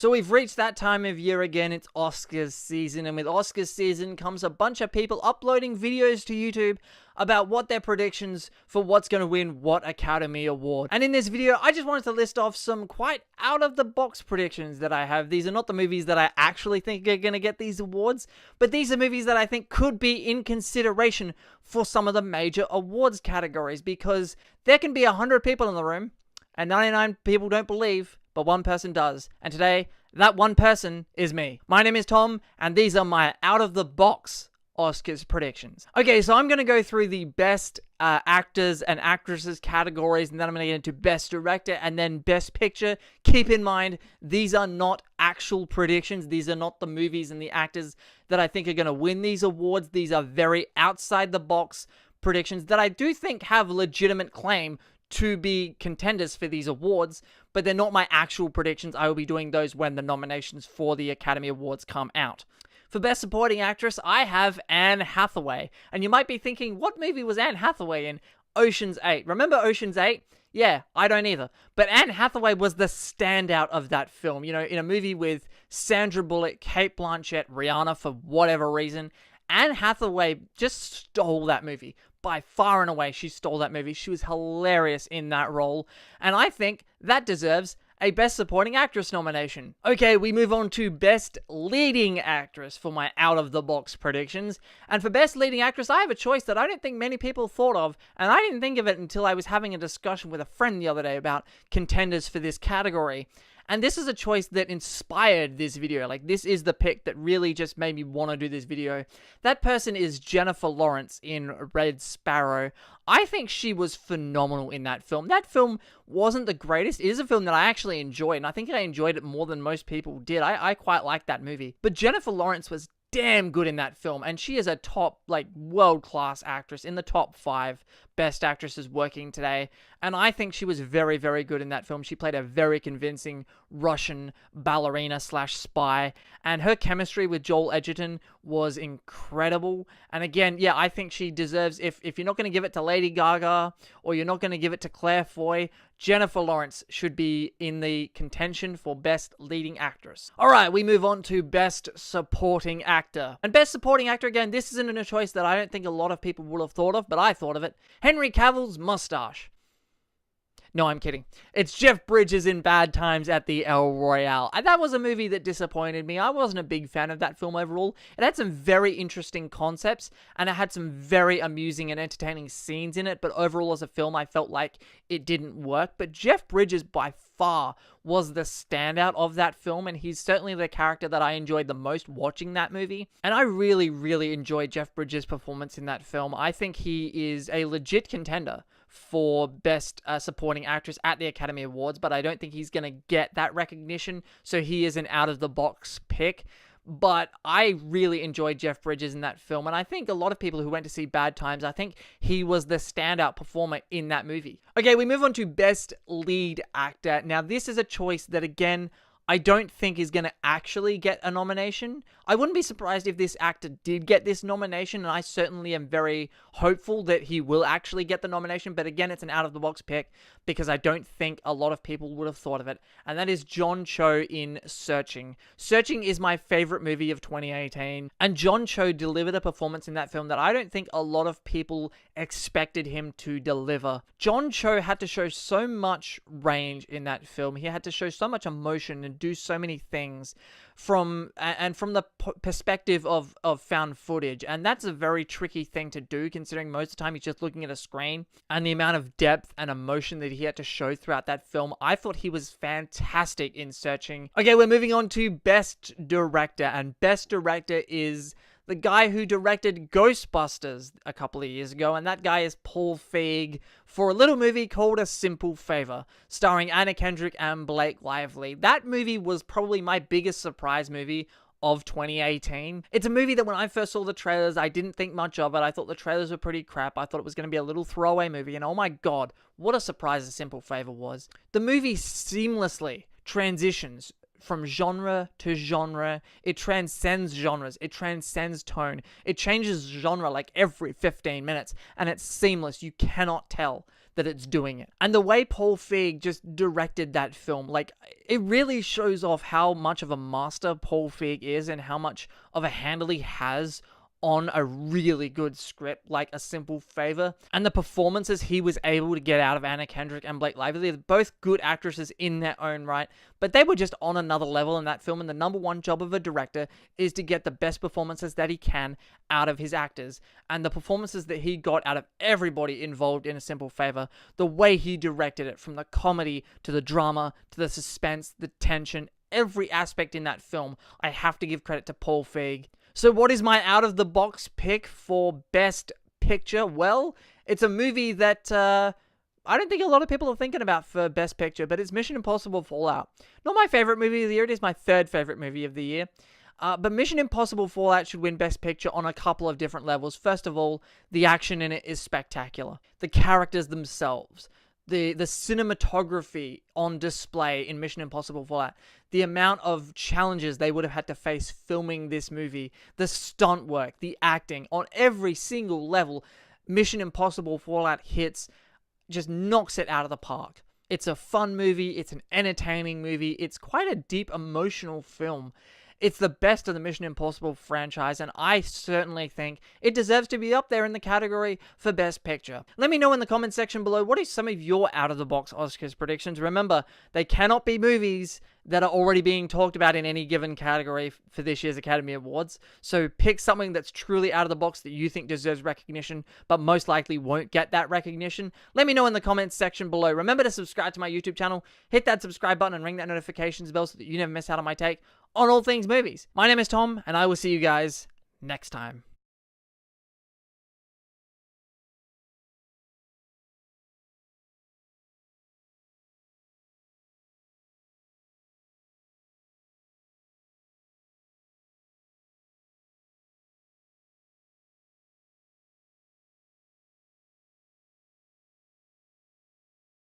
So we've reached that time of year again. It's Oscars season, and with Oscars season comes a bunch of people uploading videos to YouTube about what their predictions for what's going to win what Academy Award. And in this video, I just wanted to list off some quite out-of-the-box predictions that I have. These are not the movies that I actually think are going to get these awards, but these are movies that I think could be in consideration for some of the major awards categories, because there can be 100 people in the room, and 99 people don't believe, but one person does. And today, that one person is me. My name is Tom, and these are my out-of-the-box Oscars predictions. Okay, so I'm going to go through the best actors and actresses categories, and then I'm going to get into best director and then best picture. Keep in mind, these are not actual predictions. These are not the movies and the actors that I think are going to win these awards. These are very outside-the-box predictions that I do think have legitimate claim to be contenders for these awards, but they're not my actual predictions. I will be doing those when the nominations for the Academy Awards come out. For Best Supporting Actress, I have Anne Hathaway. And you might be thinking, what movie was Anne Hathaway in? Ocean's 8. Remember Ocean's 8? Yeah, I don't either. But Anne Hathaway was the standout of that film. You know, in a movie with Sandra Bullock, Cate Blanchett, Rihanna, for whatever reason, Anne Hathaway just stole that movie. By far and away, she stole that movie. She was hilarious in that role. And I think that deserves a Best Supporting Actress nomination. Okay, we move on to Best Leading Actress for my out-of-the-box predictions. And for Best Leading Actress, I have a choice that I don't think many people thought of, and I didn't think of it until I was having a discussion with a friend the other day about contenders for this category. And this is a choice that inspired this video. Like, this is the pick that really just made me want to do this video. That person is Jennifer Lawrence in Red Sparrow. I think she was phenomenal in that film. That film wasn't the greatest. It is a film that I actually enjoyed, and I think I enjoyed it more than most people did. I quite liked that movie. But Jennifer Lawrence was damn good in that film, and she is a top, like, world-class actress in the top 5 best actresses working today, and I think she was very, very good in that film. She played a very convincing Russian ballerina slash spy, and her chemistry with Joel Edgerton was incredible. And again, yeah, I think she deserves, if you're not going to give it to Lady Gaga, or you're not going to give it to Claire Foy, Jennifer Lawrence should be in the contention for Best Leading Actress. Alright, we move on to Best Supporting Actor. And Best Supporting Actor, again, this isn't a choice that I don't think a lot of people would have thought of, but I thought of it. Henry Cavill's mustache. No, I'm kidding. It's Jeff Bridges in Bad Times at the El Royale. And that was a movie that disappointed me. I wasn't a big fan of that film overall. It had some very interesting concepts, and it had some very amusing and entertaining scenes in it, but overall as a film, I felt like it didn't work. But Jeff Bridges, by far, was the standout of that film, and he's certainly the character that I enjoyed the most watching that movie. And I really, really enjoyed Jeff Bridges' performance in that film. I think he is a legit contender for Best Supporting Actress at the Academy Awards, but I don't think he's going to get that recognition, so he is an out-of-the-box pick. But I really enjoyed Jeff Bridges in that film, and I think a lot of people who went to see Bad Times, I think he was the standout performer in that movie. Okay, we move on to Best Lead Actor. Now, this is a choice that, again, I don't think is going to actually get a nomination. I wouldn't be surprised if this actor did get this nomination, and I certainly am very hopeful that he will actually get the nomination, but again, it's an out-of-the-box pick because I don't think a lot of people would have thought of it, and that is John Cho in Searching. Searching is my favorite movie of 2018, and John Cho delivered a performance in that film that I don't think a lot of people expected him to deliver. John Cho had to show so much range in that film. He had to show so much emotion and do so many things from the perspective of found footage, and that's a very tricky thing to do, considering most of the time he's just looking at a screen, and the amount of depth and emotion that he had to show throughout that film. I thought he was fantastic in Searching. Okay, we're moving on to Best Director, and Best Director is the guy who directed Ghostbusters a couple of years ago, and that guy is Paul Feig for a little movie called A Simple Favor, starring Anna Kendrick and Blake Lively. That movie was probably my biggest surprise movie of 2018. It's a movie that when I first saw the trailers, I didn't think much of it. I thought the trailers were pretty crap. I thought it was going to be a little throwaway movie, and oh my god, what a surprise A Simple Favor was. The movie seamlessly transitions from genre to genre. It transcends genres. It transcends tone. It changes genre like every 15 minutes, and it's seamless. You cannot tell that it's doing it. And the way Paul Feig just directed that film, like, it really shows off how much of a master Paul Feig is and how much of a handle he has on a really good script, like A Simple Favor. And the performances he was able to get out of Anna Kendrick and Blake Lively, they're both good actresses in their own right, but they were just on another level in that film. And the number one job of a director is to get the best performances that he can out of his actors. And the performances that he got out of everybody involved in A Simple Favor, the way he directed it, from the comedy to the drama to the suspense, the tension, every aspect in that film, I have to give credit to Paul Feig. So what is my out-of-the-box pick for Best Picture? Well, it's a movie that I don't think a lot of people are thinking about for Best Picture, but it's Mission Impossible Fallout. Not my favorite movie of the year, it is my third favorite movie of the year. But Mission Impossible Fallout should win Best Picture on a couple of different levels. First of all, the action in it is spectacular. The characters themselves, the cinematography on display in Mission Impossible Fallout, the amount of challenges they would have had to face filming this movie, the stunt work, the acting, on every single level, Mission Impossible Fallout just knocks it out of the park. It's a fun movie, it's an entertaining movie, it's quite a deep emotional film. It's the best of the Mission Impossible franchise, and I certainly think it deserves to be up there in the category for Best Picture. Let me know in the comment section below, what are some of your out-of-the-box Oscars predictions? Remember, they cannot be movies that are already being talked about in any given category for this year's Academy Awards. So pick something that's truly out of the box that you think deserves recognition, but most likely won't get that recognition. Let me know in the comments section below. Remember to subscribe to my YouTube channel, hit that subscribe button and ring that notifications bell so that you never miss out on my take on all things movies. My name is Tom, and I will see you guys next time.